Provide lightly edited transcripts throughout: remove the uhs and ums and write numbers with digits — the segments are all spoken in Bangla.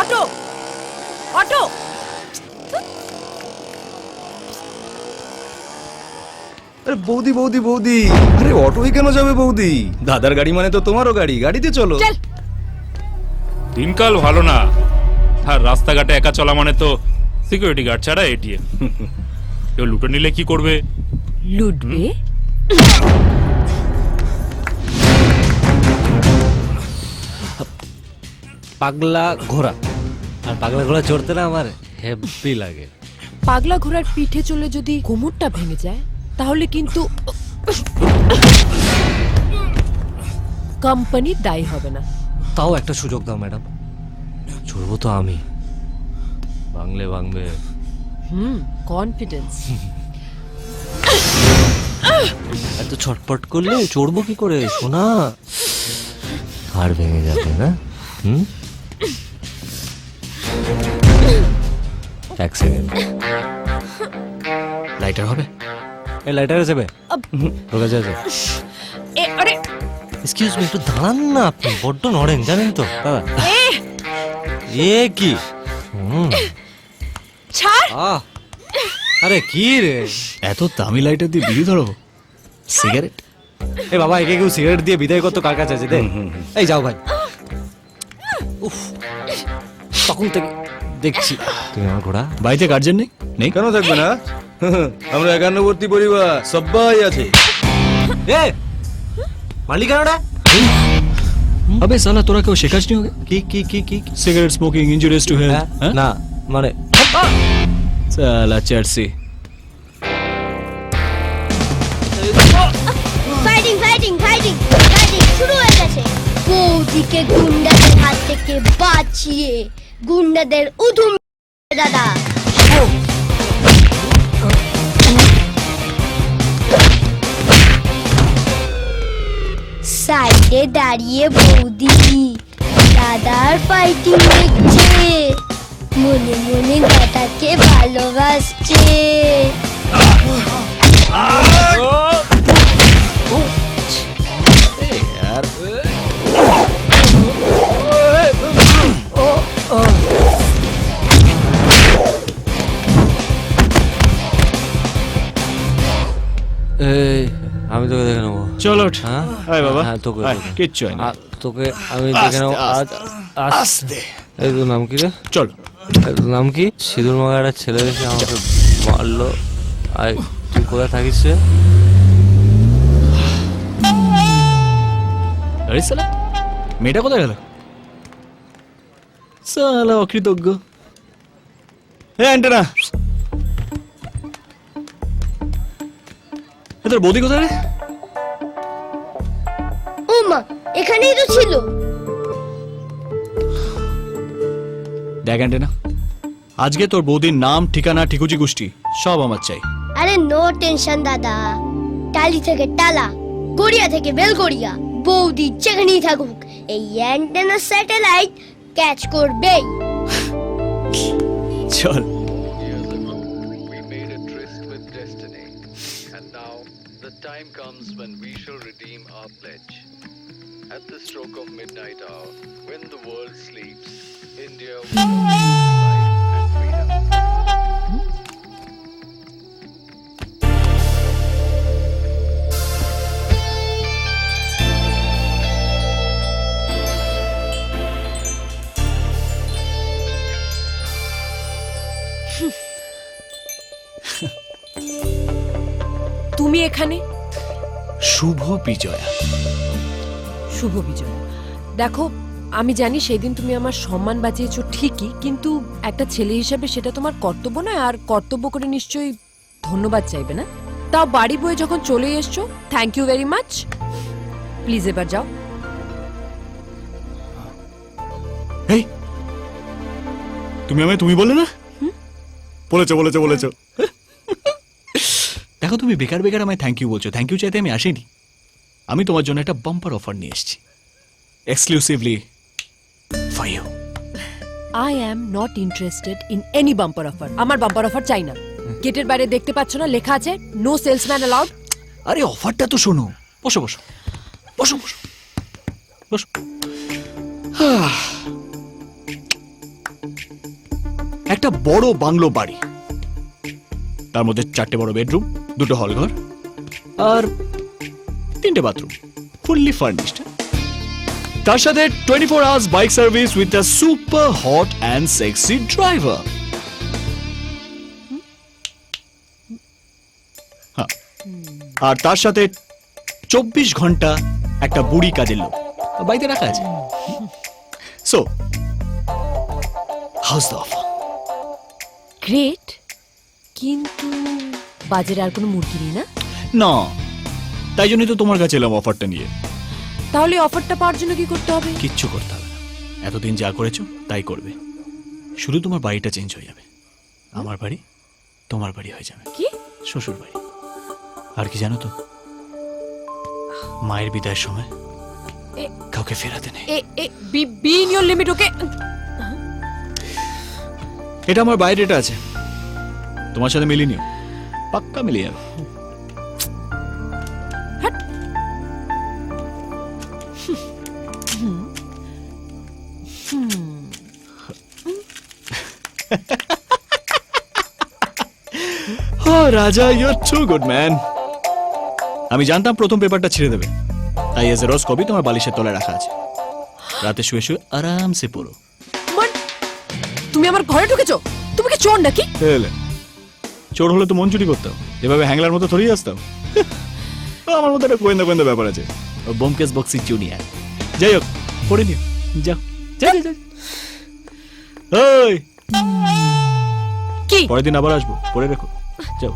Auto auto. আরে বৌদি বৌদি বৌদি, আরে অটোই কেন যাবে বৌদি? দাদার গাড়ি মানে তো তোমারও গাড়ি, গাড়িতে চলো। চল। দিনকাল ভালো না, আর রাস্তাঘাটে একা চলা মানে তো সিকিউরিটি গার্ড ছাড়া এটিএম। কেউ লুটে নিলে কি করবে? লুটবে? পাগলা ঘোড়া, আর পাগলা ঘোড়া চড়তে না আমার হেভি লাগে। পাগলা ঘোড়ার পিঠে চলে যদি কোমরটা ভেঙে যায় তাহলে কিন্তু কোম্পানি দায়ী হবে না। তাও একটা সুযোগ দাও ম্যাডাম, চড়বো তো আমি, বাংলে ভাঙবে। কনফিডেন্স। এত ছটপট করলে চড়বো কি করে সোনা? হাড় ভেঙে যাবে না? এক সেকেন্ড, লাইটার হবে? এই লাইটার আছে বে? তোর কাছে আছে? আরে এক্সকিউজ মি, একটু দাঁড়ান না, আপনি বড্ড নড়েন জানেন তো দাদা। এ কি? ছাড়। আরে কি রে, এত দামি লাইটার দিয়ে বিড়ি ধরো? সিগারেট? এ বাবা, একে কেউ সিগারেট দিয়ে বিদায় করতো কার কাছে আছে? দে। এই যাও ভাই। উফ, তখন থেকে দেখছি তুমি আমার ঘোড়া। বাড়িতে গার্জেন নেই? নেই কেন থাকবে না? আমরা একান্নবর্তী পরিবার, সবাই আছে। এ মালিক কেনটা? अबे साला तोरा क्यों शिकायत नहीं होगे? কি কি কি কি? Cigarette smoking injurious to health? না মানে साला चर्सी। ফাইটিং ফাইটিং ফাইটিং ফাইটিং শুরু হয়ে গেছে। বৌদিকে গুন্ডাদের হাত থেকে বাঁচিয়ে গুন্ডাদের উধুম দাদা। সাইডে দাঁড়িয়ে বৌদি দাদার ফাইটিং দেখছে, মনে মনে দাদাকে ভালোবাসছে। এই আমি তোকে দেখে নেবো। चलो হ্যাঁ আয় বাবা, হ্যাঁ তোকে আয়, কিচ্ছু হয় না। তোকে আমি দেখে নেবো। আস্তে। এই তোর নাম কি রে? চল। এই তোর নাম কি? সিঁদুর মাগা একটা ছেলে এসে আমাকে মারলো। আয়, তুই কোথায় থাকিস রে? আরে সালা মেয়েটা কোথায় গেল? সালা অকৃতজ্ঞ। হে অ্যান্টেনা, তোর বৌদি কোথায় রে? ও মা, এখানেই তো ছিল। দেখ অ্যান্টেনা, আজকে তোর বৌদির নাম, ঠিকানা, ঠিকুচি গোষ্ঠী সব আমার চাই। আরে নো টেনশন দাদা, টালি থেকে টালা, গড়িয়া থেকে বেলগড়িয়া, বৌদি যেখানেই থাকুক এই অ্যান্টেনা স্যাটেলাইট ক্যাচ করবেই। চল। Years ago, we made a tryst with destiny, and now the time comes when we shall redeem our pledge. At the stroke of midnight hour, when the world sleeps, India will light and freedom. তুমি এখানে? শুভ বিজয়া। শুভ বিজয়। দেখো, আমি জানি সেদিন তুমি আমার সম্মান বাঁচিয়েছো ঠিকই, কিন্তু একটা ছেলে হিসেবে সেটা তোমার কর্তব্য নয়, আর কর্তব্য করে নিশ্চয়ই ধন্যবাদ চাইবে না? তাও বাড়ি বয়ে যখন চলে এসছো, thank you very much. Please এবার যাও। এই তুমি আমায় তুমি বলে না? বলেছো বলেছো বলেছো। দেখো, তুমি বেকার বেকার আমায় থ্যাংক ইউ বলছো। থ্যাংক ইউ চাইতে আমি আসিনি। আমি তোমার জন্য একটা বাম্পার অফার নিয়ে এসেছি, exclusively for you. I am not interested in any bumper offer. আমার বাম্পার অফার চাই না। গেটের বাইরে দেখতে পাচ্ছ না লেখা আছে নো সেলসম্যান অ্যালাউড। আরে অফারটা তো শোনো। বসো বসো বসো বসো বসো। একটা বড় বাংলো বাড়ি, তার মধ্যে 4টে বড় বেডরুম, 2টো হল ঘর আর 3টে বাথরুম, ফুললি ফার্নিশড। তার সাথে 24 hours bike service with a super hot and sexy driver. আর তার সাথে 24 ঘন্টা একটা বুড়ি কাজের লোক বাড়িতে রাখা আছে। So house the offer? Great, কিন্তু বাজারে আর কোনো মুরগি নেই না? না, তাই জন্যই তো তোমার কাছে এলাম অফারটা নিয়ে। তাহলে অফারটা পাওয়ার জন্য কি করতে হবে? কিচ্ছু করতে হবে না, এতদিন যা করেছো তাই করবে। শুধু তোমার বাড়িটা চেঞ্জ হয়ে যাবে, আমার বাড়ি তোমার বাড়ি হয়ে যাবে, কি? শ্বশুর বাড়ি। আর কি জানো তো, মায়ের বিদায়ের সময় এ- কাউকে ফেরাতে নেই। বি ইন ইওর লিমিট, ওকে? এটা আমার বাইরেটা আছে, তোমার সাথে মিলিয়ে নিও, পাক্কা মিলিয়ে যাবে। রাজা, ইউর টু গুড ম্যান। আমি জানতাম প্রথম পেপারটা ছেড়ে দেবে, তাই এজ এ রোজ কপি তোমার বালিশের তলায় রাখা আছে। রাতে শুয়ে শুয়ে আরামসে পড়ো। তুমি আমার ঘরে ঢুকেছো? তুমি কি চোর নাকি? এলে চোর হলে তো মন চুরি করতাম, এভাবে হ্যাংলার মতো থরিয়ে আসতাম। আমার মধ্যে একটা গোয়েন্দা গোয়েন্দা ব্যাপার আছে, বোমকেস বক্সি জুনিয়র। যাই হোক, পড়ে নিও, যাও যাও যাও। ওই কি? পরের দিন আবার আসবো, পরে রেখো, যাও।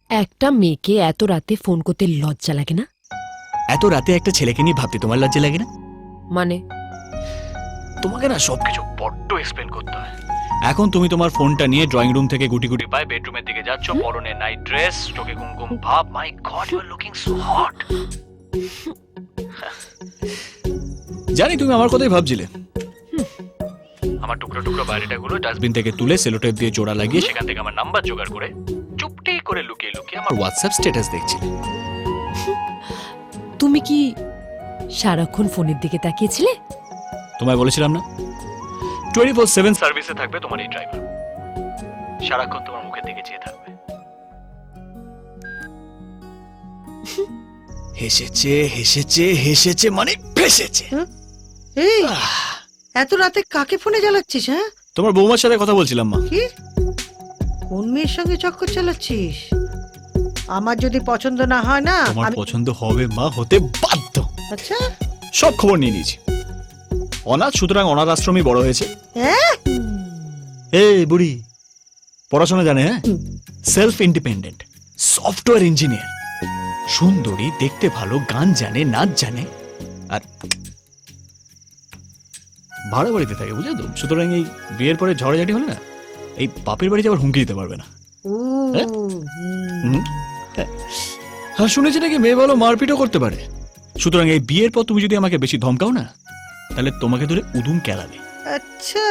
একটা মেয়েকে এত রাতে ফোন করতে লজ্জা লাগে না? এত রাতে একটা ছেলেকে নিয়ে ভাবতে তোমার লজ্জা লাগে না? মানে তোমাকে না সবকিছু বড্ড এক্সপ্লেন করতে হয়। এখন তুমি তোমার ফোনটা নিয়ে ড্রয়িং রুম থেকে গুটি গুটি পায়ে বেডরুমের দিকে যাচ্ছ, পরনে নাইট ড্রেস, চোখে কুমকুম ভাব। My God, you are looking so hot. জানি তুমি আমার কথাই ভাবছিলে। আমার টুকরো টুকরো বায়োডাটাগুলো ডাস্টবিন থেকে তুলে সেলোটেপ দিয়ে জোড়া লাগিয়ে সেখান থেকে আমার নাম্বার জোগাড় করে চুপটি করে লুকিয়ে লুকিয়ে আমার হোয়াটসঅ্যাপ স্ট্যাটাস দেখছিলে। তুমি কি সারাক্ষণ ফোনের দিকে তাকিয়েছিলে? তোমায় বলেছিলাম না 24/7 সার্ভিসে থাকবে তোমার এই ড্রাইভার, সারাক্ষণ তোমার মুখের দিকে চেয়ে থাকবে। হেসেছে হেসেছে হেসেছে মানে ফেসেছে। এই এত রাতে কাকে ফোনে জ্বালাচ্ছিস? হ্যাঁ, তোমার বৌমার সাথে কথা বলছিলাম মা। কি কোন মেয়ের সঙ্গে চক্কর চালাচ্ছিস? আমার যদি পছন্দ না হয় না, তোমার আমি পছন্দ হবে মা, হতে বাধ্য। আচ্ছা সব খবর নিয়ে নিয়েছি। অনাথ, সুতরাং অনাথ আশ্রমই বড় হয়েছে। হ্যাঁ এই বুড়ি পড়াশোনা জানে, হ্যাঁ, সেলফ ইন্ডিপেন্ডেন্ট, সফটওয়্যার ইঞ্জিনিয়ার, সুন্দরী, দেখতে ভালো, গান জানে, নাচ জানে, আর ভাড়া বাড়িতে থাকে, বুঝলে তো। সুতরাং এই বিয়ের পরে ঝড়াঝাটি হলে না, এই বাপের বাড়ি যাওয়ার হুমকি দিতে পারবে না। ও হ্যাঁ? হুম। আর শুনেছি নাকি মেয়ে ভালো মারপিটও করতে পারে, সুতরাং এই বিয়ের পর তুমি যদি আমাকে বেশি ধমকাও না, তাহলে তোমাকে ধরে উদুম কেলাবে। আচ্ছা,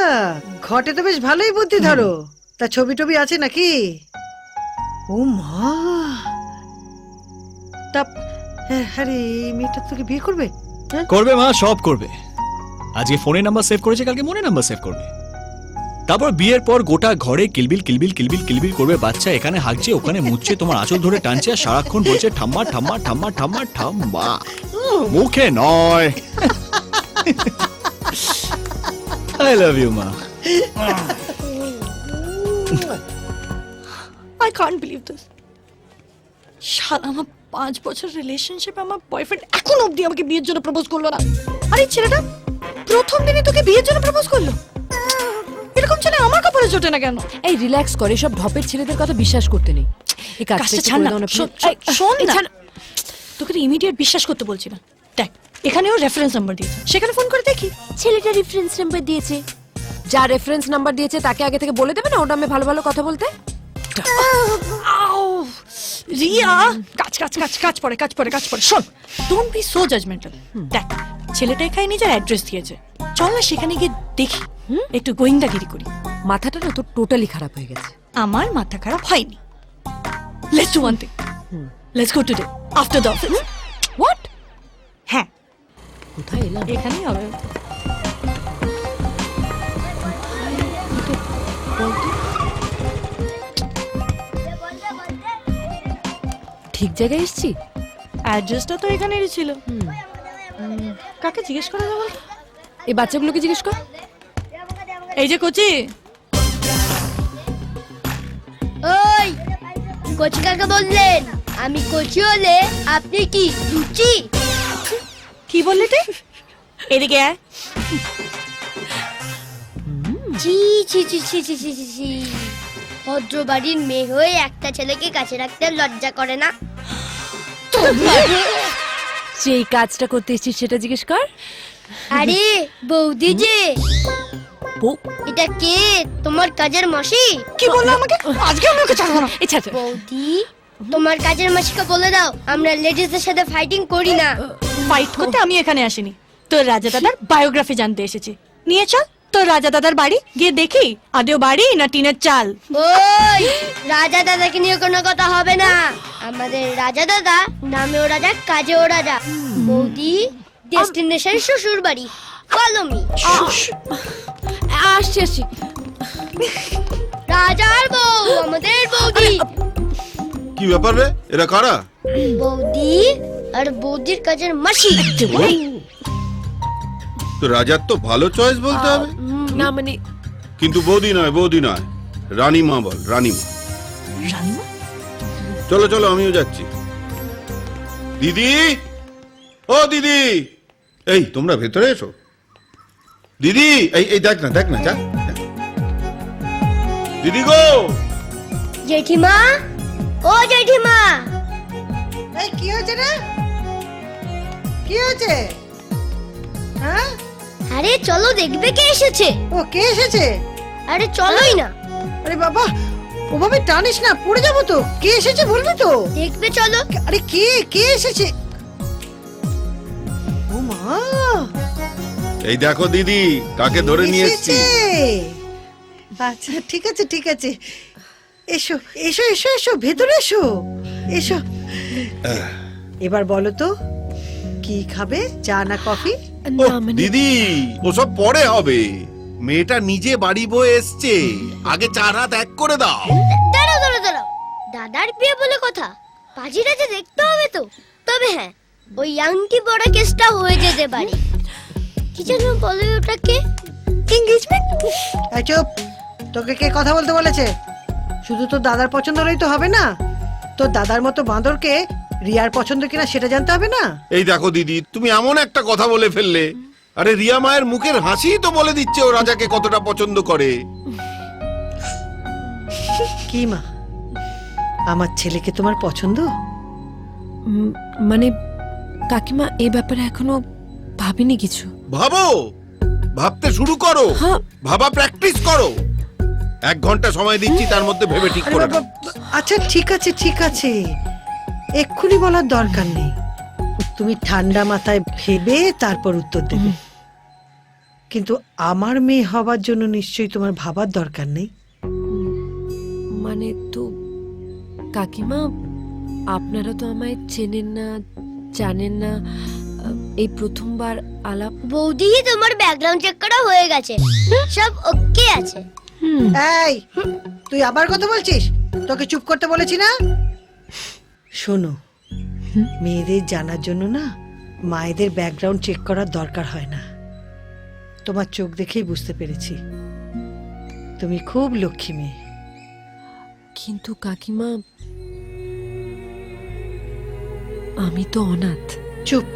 ঘটে তো বেশ ভালোই বুদ্ধি ধরো। তা ছবি টবি আছে নাকি? ও মা, তা আরে এই মেয়েটা তোকে বিয়ে করবে? হ্যাঁ? করবে মা, সব করবে। আজকে ফোনে নাম্বার সেভ করেছে, কালকে মনে নাম্বার সেভ করবে। তারপর বিয়ের পর গোটা ঘরে কিলবিল কিলবিল কিলবিল কিলবিল করবে। বাচ্চা এখানে হাগছে, ওখানে মুছছে, তোমার আঁচল ধরে টানছে, আর সারাক্ষণ বলছে ঠাম্মা ঠাম্মা ঠাম্মা ঠাম্মা ঠাম্মা, মুখে নয়। আই লাভ ইউ মা। I can't believe this. শালা, আমার 5 বছর রিলেশনশিপ, আমার বয়ফ্রেন্ড এখন অবধি আমাকে বিয়ের জন্য প্রপোজ করলো না। আরে ছেলেটা প্রথম দিনই তোকে বিয়ের জন্য প্রপোজ করলো? এরকম ছেলে আমার কপালে জোটে না কেন? এই রিল্যাক্স করে, সব ঢপের ছেলেদের কথা বিশ্বাস করতে নেই। এই কাজটা কাজটা একটু ছাড় করে না, দাও না, শোন, please। এই, শোন এই না। ছাড়। তোকে ইমিডিয়েট বিশ্বাস করতে বলছি না। দেখ, এখানেও রেফারেন্স নাম্বার দিয়েছে, সেখানে ফোন করে দেখি। ছেলেটা রেফারেন্স নাম্বার দিয়েছে, যা রেফারেন্স নাম্বার দিয়েছে তাকে আগে থেকে বলে দেবে না ওটা আমি ভালো ভালো কথা বলতে। আউ, রিয়া, কাজ কাজ কাজ কাজ পড়ে কাজ পড়ে কাজ পড়ে। শোন, ডোন্ট বি সো জাজমেন্টাল। দেখ, ছেলেটা এখানে নিজের অ্যাড্রেস দিয়েছে, চল না সেখানে গিয়ে দেখি, একটু গোয়েন্দাগিরি করি। মাথাটা না তো টোটালি খারাপ হয়ে গেছে। আমার মাথা খারাপ হয়নি। Let's do one thing, let's go today after the office. What? হ্যাঁ, কোথায় এলাম? এখানেই হবে। ঠিক জায়গায় এসেছি? অ্যাড্রেসটা তো এখানেরই ছিল। কাকে জিজ্ঞেস করা যাবে? এই বাচ্চাগুলোকে জিজ্ঞেস কর। এই যে কোচি। ওই কচি কাকে বললেন? আমি কচি হলে আপনি কি লুচি? কি বললি তুই? এদিকে আয়। ছি ছি ছি ছি ছি ছি ছি ছি। ভদ্র বাড়ির মেয়ে হয়ে একটা ছেলেকে কাছে রাখতে লজ্জা করে না? যেই কাজটা করতে এসেছিস সেটা জিজ্ঞেস কর। আরে বৌদি যে, বউ? এটা কে? তোমার কাজের মাসি? কি বললো আমাকে? আজকে আমি ওকে ছাড়বো না। আচ্ছা বৌদি, তোমার কাজের মাসিকে বলে দাও আমরা লেডিসদের সাথে ফাইটিং করি না। ফাইট করতে আমি এখানে আসিনি, তোর রাজা দাদার বায়োগ্রাফি জানতে এসেছি। নিয়ে চল তোর রাজা দাদার বাড়ি, গিয়ে দেখি আদেও বাড়ি না টিনের চাল। ওই রাজা দাদাকে নিয়ে কোনো কথা হবে না। আমাদের রাজা দাদা নামেও রাজা, কাজেও রাজা। বৌদি, ডেস্টিনেশন শ্বশুর বাড়ি, ফলো মি। আসছি আসছি। রাজার বউ আমাদের বৌদি। কি ব্যাপার রে, এরা কারা? বৌদি আর বৌদির কাজের মাসি। তো রাজার তো ভালো চয়েস বলতে হবে, না মানে কিন্তু বৌদি নয়, বৌদি নয়, রানীমা বল, রানীমা। রানীমা? চলো চলো, আমিও যাচ্ছি। দিদি, ও দিদি, এই তোমরা ভেতরে এসো। দিদি, এই এই দেখ না, দেখ না, যা। দিদি গো, জেঠিমা, ও জেঠিমা। এই কি হয়েছে রে? কি হয়েছে? হ্যাঁ? আরে চলো দেখবে কে এসেছে। ও কে এসেছে? আরে চলোই না, আরে বাবা, ওভাবে টানিস না, পড়ে যাবো তো। কে এসেছে বলবি তো? দেখবে চলো। আরে কে কে এসেছে? ও মা, এই দেখো দিদি, কাকে ধরে নিয়ে এসেছি। আচ্ছা ঠিক আছে ঠিক আছে, এসো এসো এসো এসো, ভেতরে এসো এসো। এবার বলো তো কি খাবে, চা না কফি? ও না মানে দিদি, ওসব পরে হবে। মেয়েটা নিজে বাড়ি বয়ে এসছে, আগে চার হাত এক করে দাও। দাঁড়াও দাঁড়াও দাঁড়াও, দাদার বিয়ে বলে কথা, পাজিটা যে দেখতে হবে তো। তবে হ্যাঁ, ওই আংটি পরা কেসটা হয়ে যেতে পারে। কি যেন বলে ওটাকে, এঙ্গেজমেন্ট। এই চুপ, তোকে কে কথা বলতে বলেছে? শুধু তো দাদার পছন্দ হলেই তো হবে না, তোর দাদার মতো বাঁদরকে রিয়ার পছন্দ কিনা সেটা জানতে হবে না? এই দেখো দিদি, তুমি এমন একটা কথা বলে ফেললে। আরে রিয়া মায়ের মুখের হাসি তো বলে দিচ্ছে ও রাজাকে কতটা পছন্দ করে। কি মা, আমার ছেলেকে তোমার পছন্দ? মানে কাকিমা এই ব্যাপারে এখনো ভাবিনি কিছু। ভাবো, ভাবতে শুরু করো, হ্যাঁ। ভাবা প্র্যাকটিস করো। 1 ঘন্টা সময় দিচ্ছি, তার মধ্যে ভেবে ঠিক আরে করে বাবা, নাও। আচ্ছা ঠিক আছে ঠিক আছে, এক্ষুনি বলার দরকার নেই, তুমি ঠান্ডা মাথায় ভেবে তারপর উত্তর দেবে। কিন্তু আমার মেয়ে হবার জন্য নিশ্চয়ই তোমার ভাবার দরকার নেই। মানে তো কাকিমা, আপনারা তো আমায় চেনেন না, জানেন না, এই প্রথমবার আলাপ। বৌদি তোমার ব্যাকগ্রাউন্ড চেক করা হয়ে গেছে, সব ওকে আছে। এই তুই আবার কথা বলছিস? তোকে চুপ করতে বলেছি না? শোনো, মেয়েদের জানার জন্য না মায়েদের ব্যাকগ্রাউন্ড চেক করার দরকার হয় না। তোমার চোখ দেখেই বুঝতে পেরেছি তুমি খুব লক্ষ্মী মেয়ে। কিন্তু কাকিমা, আমি তো অনাথ। চুপ।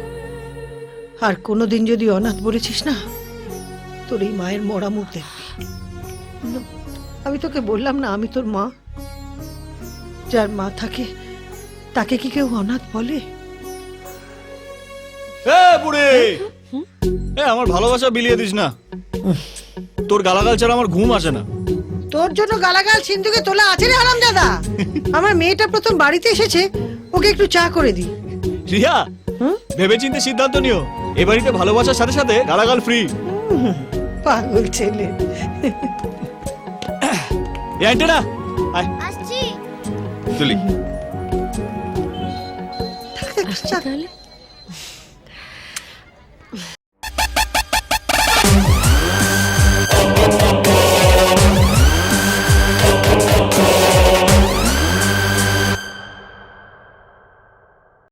আর কোনোদিন যদি অনাথ বলেছিস না, তোর এই মায়ের মরা মুখ দেখবি। আমি তোকে বললাম না আমি তোর মা? যার মা থাকে তাকে কি কেউ অনাথ বলে? বুড়ি, আমার ভালোবাসা বিলিয়ে দিস না। তোর গালাগাল ছাড়া আমার ঘুম আসে না। তোর জন্য গালাগাল সিন্ধুকে তোলা আছে রে হারামজাদা। আমার মেয়েটা প্রথম বাড়িতে এসেছে, ওকে একটু চা করে দি। রিয়া, ভেবেচিন্তে সিদ্ধান্ত নিও, এ বাড়িতে ভালোবাসার সাথে সাথে গালাগাল ফ্রি। পাগল ছেলে। না আসছি। চলি। থাক, থাক, চা। তাহলে